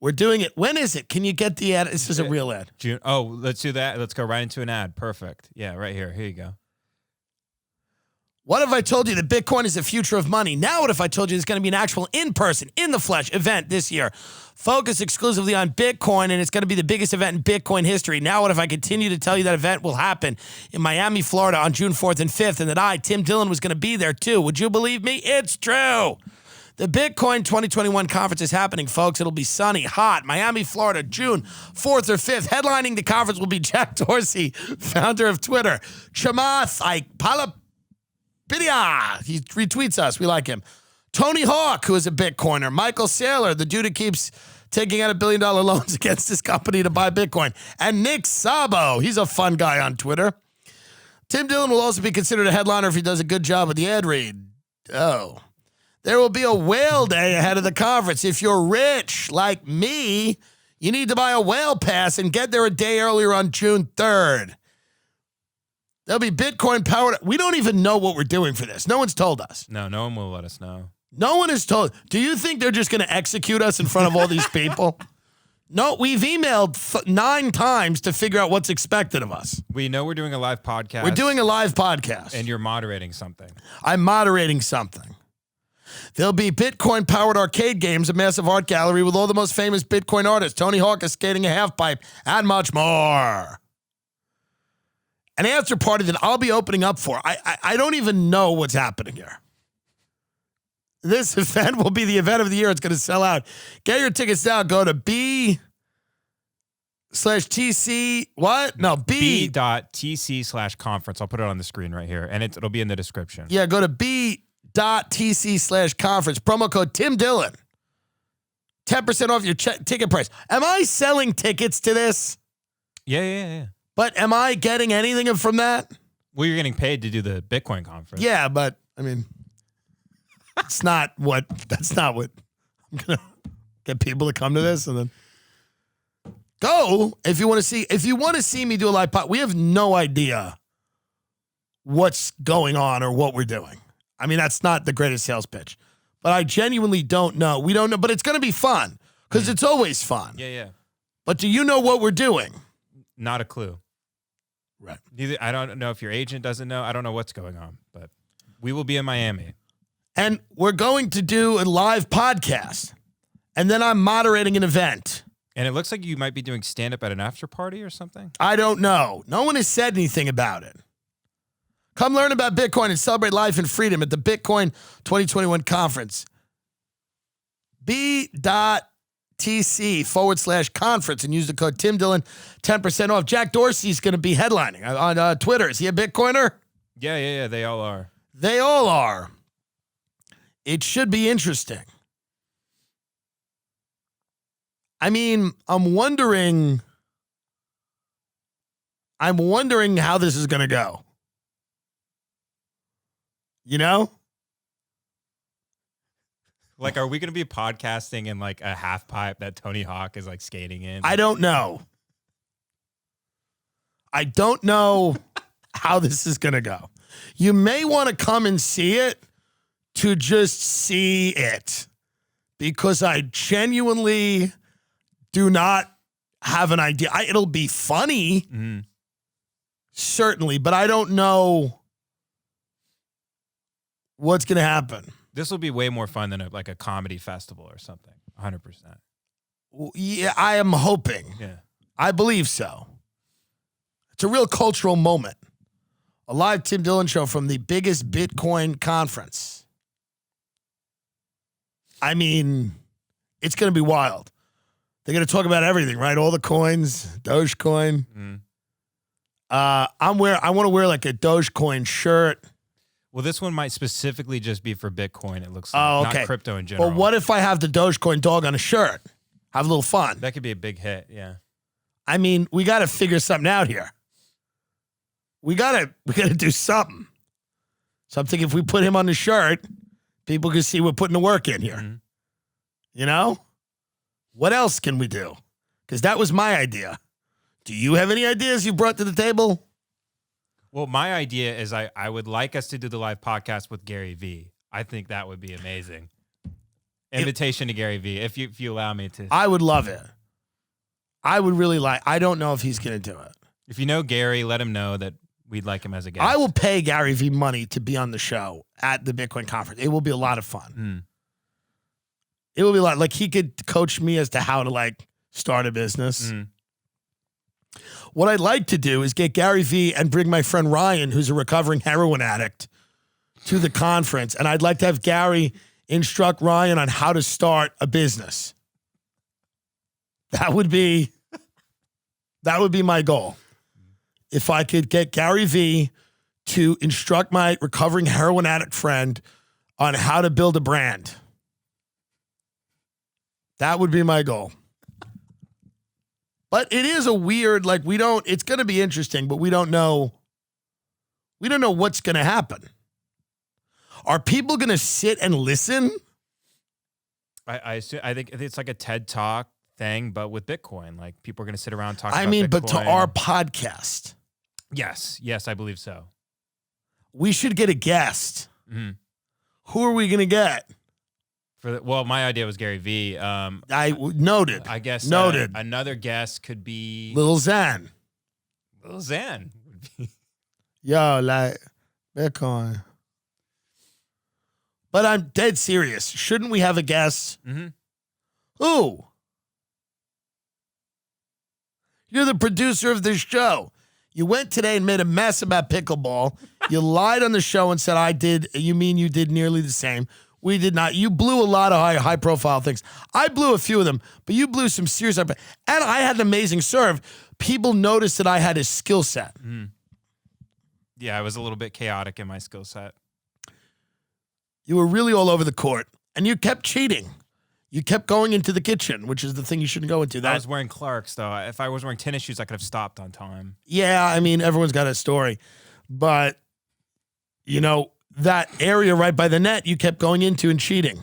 We're doing it. When is it? Can you get the ad? This is a real ad. June. Oh, let's do that. Let's go right into an ad. Perfect. Yeah, right here. Here you go. What if I told you that Bitcoin is the future of money? Now what if I told you there's going to be an actual in-person, in-the-flesh event this year, focused exclusively on Bitcoin, and it's going to be the biggest event in Bitcoin history? Now what if I continue to tell you that event will happen in Miami, Florida on June 4th and 5th, and that I, Tim Dillon, was going to be there too? Would you believe me? It's true. The Bitcoin 2021 conference is happening, folks. It'll be sunny, hot, Miami, Florida, June 4th or 5th. Headlining the conference will be Jack Dorsey, founder of Twitter. Chamath, he retweets us. We like him. Tony Hawk, who is a Bitcoiner. Michael Saylor, the dude who keeps taking out $1 billion loans against his company to buy Bitcoin. And Nick Szabo, he's a fun guy on Twitter. Tim Dillon will also be considered a headliner if he does a good job with the ad read. Oh. There will be a whale day ahead of the conference. If you're rich like me, you need to buy a whale pass and get there a day earlier on June 3rd. There'll be Bitcoin powered. We don't even know what we're doing for this. No one's told us. No one will let us know. No one has told. Do you think they're just going to execute us in front of all these people? No, we've emailed 9 times to figure out what's expected of us. We know we're doing a live podcast. We're doing a live podcast. And you're moderating something. I'm moderating something. There'll be Bitcoin-powered arcade games, a massive art gallery with all the most famous Bitcoin artists. Tony Hawk is skating a half pipe, and much more. An after party that I'll be opening up for. I don't even know what's happening here. This event will be the event of the year. It's going to sell out. Get your tickets now. Go to B/TC. What? No, B.TC/conference. I'll put it on the screen right here, and it'll be in the description. Yeah, go to B.TC/conference. Promo code Tim Dillon. 10% off your ticket price. Am I selling tickets to this? Yeah. But am I getting anything from that? Well, you're getting paid to do the Bitcoin conference. Yeah, but I mean, that's not what I'm going to get people to come to this and then go if you want to see me do a live pod. We have no idea what's going on or what we're doing. I mean, that's not the greatest sales pitch, but I genuinely don't know. We don't know, but it's going to be fun because it's always fun. Yeah. But do you know what we're doing? Not a clue. Right. I don't know if your agent doesn't know. I don't know what's going on, but we will be in Miami. And we're going to do a live podcast. And then I'm moderating an event. And it looks like you might be doing stand-up at an after party or something. I don't know. No one has said anything about it. Come learn about Bitcoin and celebrate life and freedom at the Bitcoin 2021 conference. B.TC/conference and use the code Tim Dillon, 10% off. Jack Dorsey's going to be headlining on Twitter. Is he a Bitcoiner? Yeah. They all are. They all are. It should be interesting. I mean, I'm wondering how this is going to go. You know? Like, are we going to be podcasting in like a half pipe that Tony Hawk is like skating in? I don't know. I don't know how this is going to go. You may want to come and see it to just see it because I genuinely do not have an idea. It'll be funny, certainly, but I don't know what's going to happen. This will be way more fun than a comedy festival or something. 100%. Yeah, I am hoping. Yeah. I believe so. It's a real cultural moment. A live Tim Dillon show from the biggest Bitcoin conference. I mean, it's going to be wild. They're going to talk about everything, right? All the coins, Dogecoin. I want to wear like a Dogecoin shirt. Well, this one might specifically just be for Bitcoin, it looks like. Okay. Not crypto in general. Well, what if I have the Dogecoin dog on a shirt? Have a little fun. That could be a big hit, yeah. I mean, we got to figure something out here. We got to do something. Something if we put him on the shirt, people can see we're putting the work in here. Mm-hmm. You know? What else can we do? Because that was my idea. Do you have any ideas you brought to the table? Well, my idea is I would like us to do the live podcast with Gary Vee. I think that would be amazing. Invitation to Gary V. If you allow me to. I would love it. I would really like. I don't know if he's going to do it. If you know Gary, let him know that we'd like him as a guest. I will pay Gary V money to be on the show at the Bitcoin conference. It will be a lot of fun. It will be a lot. Like he could coach me as to how to like start a business. What I'd like to do is get Gary V and bring my friend Ryan, who's a recovering heroin addict, to the conference. And I'd like to have Gary instruct Ryan on how to start a business. That would be my goal. If I could get Gary V to instruct my recovering heroin addict friend on how to build a brand. That would be my goal. But it is a weird, like it's going to be interesting, but we don't know what's going to happen. Are people going to sit and listen? I think it's like a TED Talk thing, but with Bitcoin. Like people are going to sit around talking about Bitcoin. But to our podcast. Yes, I believe so. We should get a guest. Who are we going to get? My idea was Gary V. Noted. I guess noted. Another guest could be Lil Xan. Lil Xan would be. Yo, like Bitcoin. But I'm dead serious. Shouldn't we have a guest? Who? You're the producer of this show. You went today and made a mess about pickleball. You lied on the show and said I did. You mean you did nearly the same. We did not. You blew a lot of high profile things. I blew a few of them, but you blew some serious. And I had an amazing serve. People noticed that I had a skill set. Yeah, I was a little bit chaotic in my skill set. You were really all over the court, and you kept cheating. You kept going into the kitchen, which is the thing you shouldn't go into. I was wearing Clarks, though. If I was wearing tennis shoes, I could have stopped on time. Yeah, I mean, everyone's got a story. But, that area right by the net, you kept going into and cheating.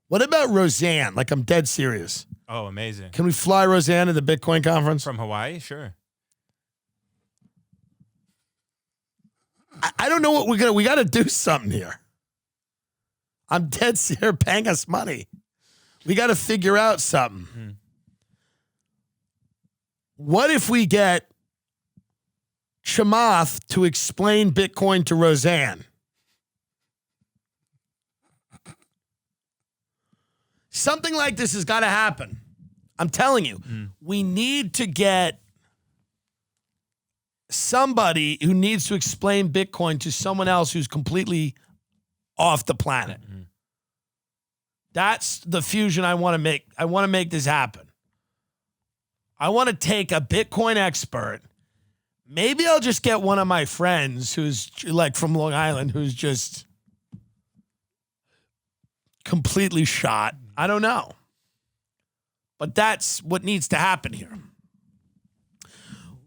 What about Roseanne? Like, I'm dead serious. Oh, amazing. Can we fly Roseanne to the Bitcoin conference? From Hawaii? Sure. I don't know what we got to do something here. I'm dead serious, paying us money. We got to figure out something. What if we get Chamath to explain Bitcoin to Roseanne? Something like this has got to happen. I'm telling you, we need to get somebody who needs to explain Bitcoin to someone else who's completely off the planet. That's the fusion I want to make. I want to make this happen. I want to take a Bitcoin expert. Maybe I'll just get one of my friends who's like from Long Island, who's just completely shot. I don't know. But that's what needs to happen here.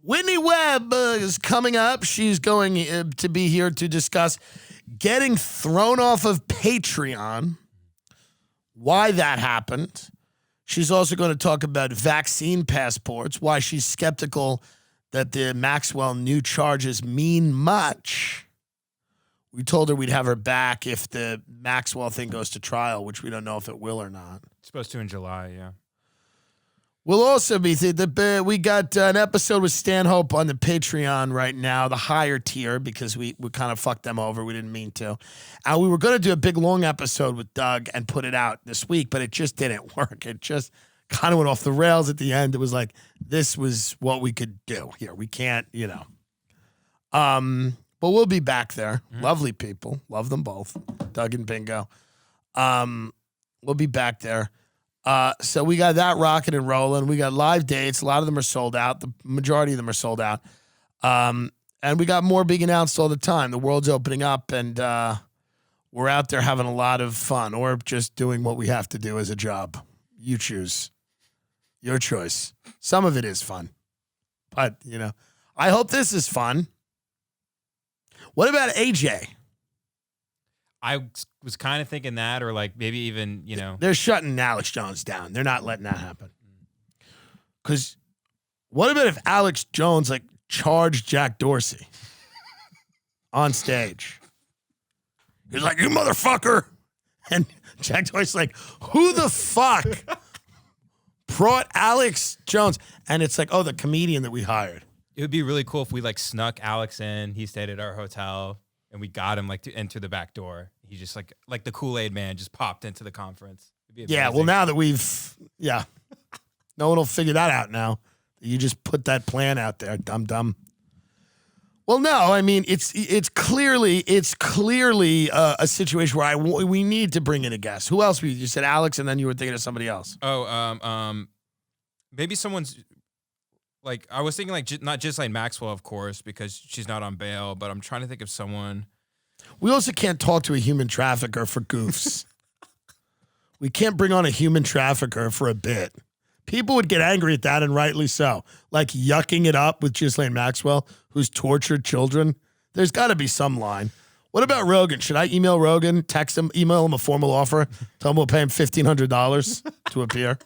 Whitney Webb is coming up. She's going to be here to discuss getting thrown off of Patreon, why that happened. She's also going to talk about vaccine passports, why she's skeptical that the Maxwell new charges mean much. We told her we'd have her back if the Maxwell thing goes to trial, which we don't know if it will or not. It's supposed to in July, yeah. We'll also be, we got an episode with Stanhope on the Patreon right now, the higher tier, because we kind of fucked them over. We didn't mean to. And we were going to do a big, long episode with Doug and put it out this week, but it just didn't work. It just kind of went off the rails at the end. It was like, this was what we could do here. We can't, But we'll be back there. Lovely people. Love them both. Doug and Bingo. We'll be back there. So we got that rocking and rolling. We got live dates. A lot of them are sold out. The majority of them are sold out. And we got more being announced all the time. The world's opening up, and we're out there having a lot of fun, or just doing what we have to do as a job. You choose. Your choice. Some of it is fun. But, I hope this is fun. What about AJ? I was kind of thinking that, or like maybe even, They're shutting Alex Jones down. They're not letting that happen. Because what about if Alex Jones, charged Jack Dorsey on stage? He's like, you motherfucker. And Jack Dorsey's like, who the fuck brought Alex Jones? And it's like, oh, the comedian that we hired. It would be really cool if we like snuck Alex in. He stayed at our hotel and we got him like to enter the back door. He just like the Kool-Aid man just popped into the conference. Yeah, well, now that no one will figure that out now. You just put that plan out there, dumb. Well, no, I mean it's clearly a situation where we need to bring in a guest. Who else? You said Alex, and then you were thinking of somebody else. Oh, maybe someone's like I was thinking like not Ghislaine Maxwell, of course, because she's not on bail. But I'm trying to think of someone. We also can't talk to a human trafficker for goofs. We can't bring on a human trafficker for a bit. People would get angry at that, and rightly so. Like yucking it up with Ghislaine Maxwell, who's tortured children. There's got to be some line. What about Rogan? Should I email Rogan, text him, email him a formal offer, tell him we'll pay him $1,500 to appear?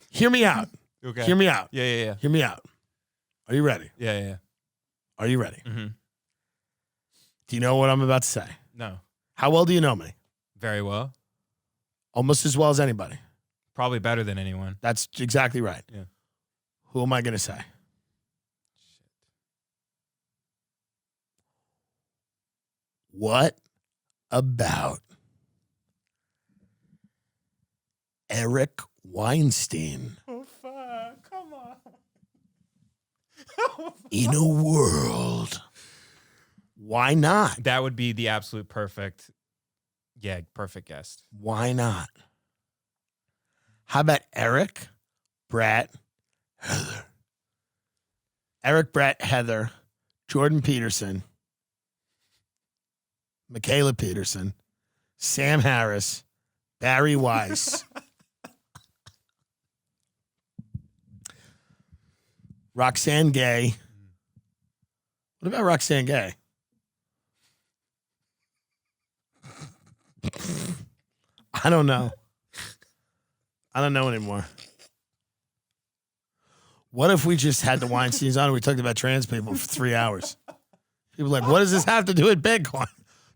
Hear me out. Okay. Hear me out. Yeah. Hear me out. Are you ready? Yeah. Are you ready? Mm-hmm. Do you know what I'm about to say? No. How well do you know me? Very well. Almost as well as anybody. Probably better than anyone. That's exactly right. Yeah. Who am I going to say? Shit. What about Eric Weinstein? Oh, fuck. Come on. In a world. Why not? That would be the absolute perfect guest. Why not? How about Eric, Brett, Heather? Eric, Brett, Heather, Jordan Peterson, Michaela Peterson, Sam Harris, Barry Weiss, Roxanne Gay. What about Roxanne Gay? I don't know. I don't know anymore. What if we just had the Weinsteins on and we talked about trans people for 3 hours? People are like, what does this have to do with Bitcoin?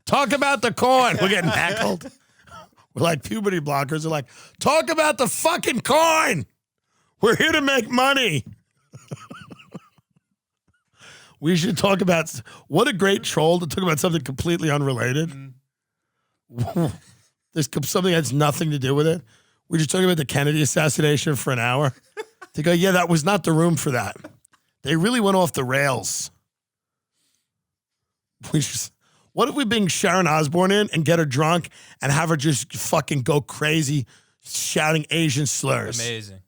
Talk about the coin. We're getting heckled. We're like puberty blockers. They're like, talk about the fucking coin. We're here to make money. We should talk about, what a great troll to talk about something completely unrelated. There's something that has nothing to do with it. We're just talking about the Kennedy assassination for an hour. They go, yeah, that was not the room for that. They really went off the rails. What if we bring Sharon Osbourne in and get her drunk and have her just fucking go crazy shouting Asian slurs? Amazing.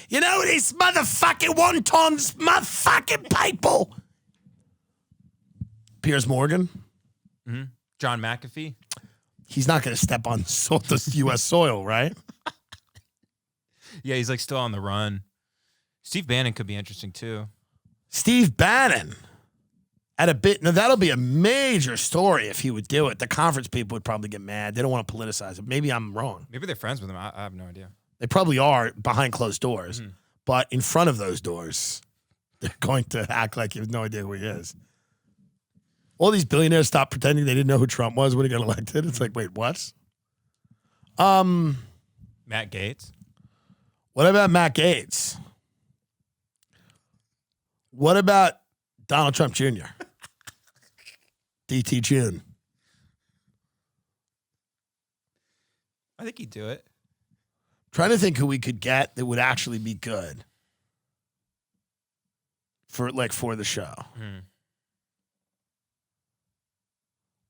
You know, these motherfucking wontons, motherfucking people. Piers Morgan. Mm-hmm. John McAfee. He's not going to step on the U.S. soil, right? Yeah, he's like still on the run. Steve Bannon could be interesting too. Steve Bannon at a bit. Now that'll be a major story if he would do it. The conference people would probably get mad. They don't want to politicize it. Maybe I'm wrong. Maybe they're friends with him. I have no idea. They probably are behind closed doors, Mm-hmm. but in front of those doors, they're going to act like you have no idea who he is. All these billionaires stopped pretending they didn't know who Trump was when he got elected. It's like, wait, what? Matt Gaetz. What about Matt Gaetz? What about Donald Trump Jr.? DT June. I think he'd do it. Trying to think who we could get that would actually be good for the show. Mm.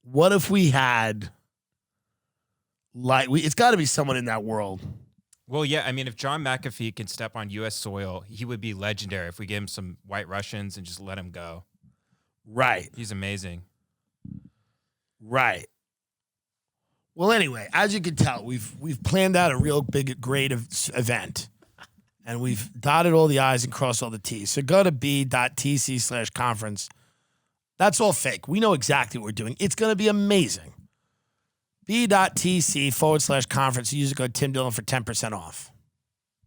What if we had it's got to be someone in that world. Well, yeah, I mean, if John McAfee can step on U.S. soil, he would be legendary if we gave him some white Russians and just let him go. Right. He's amazing. Right. Well, anyway, as you can tell, we've planned out a real big, great event. And we've dotted all the I's and crossed all the T's. So go to b.tc/conference. That's all fake. We know exactly what we're doing. It's going to be amazing. b.tc/conference. Use the code Tim Dillon for 10% off.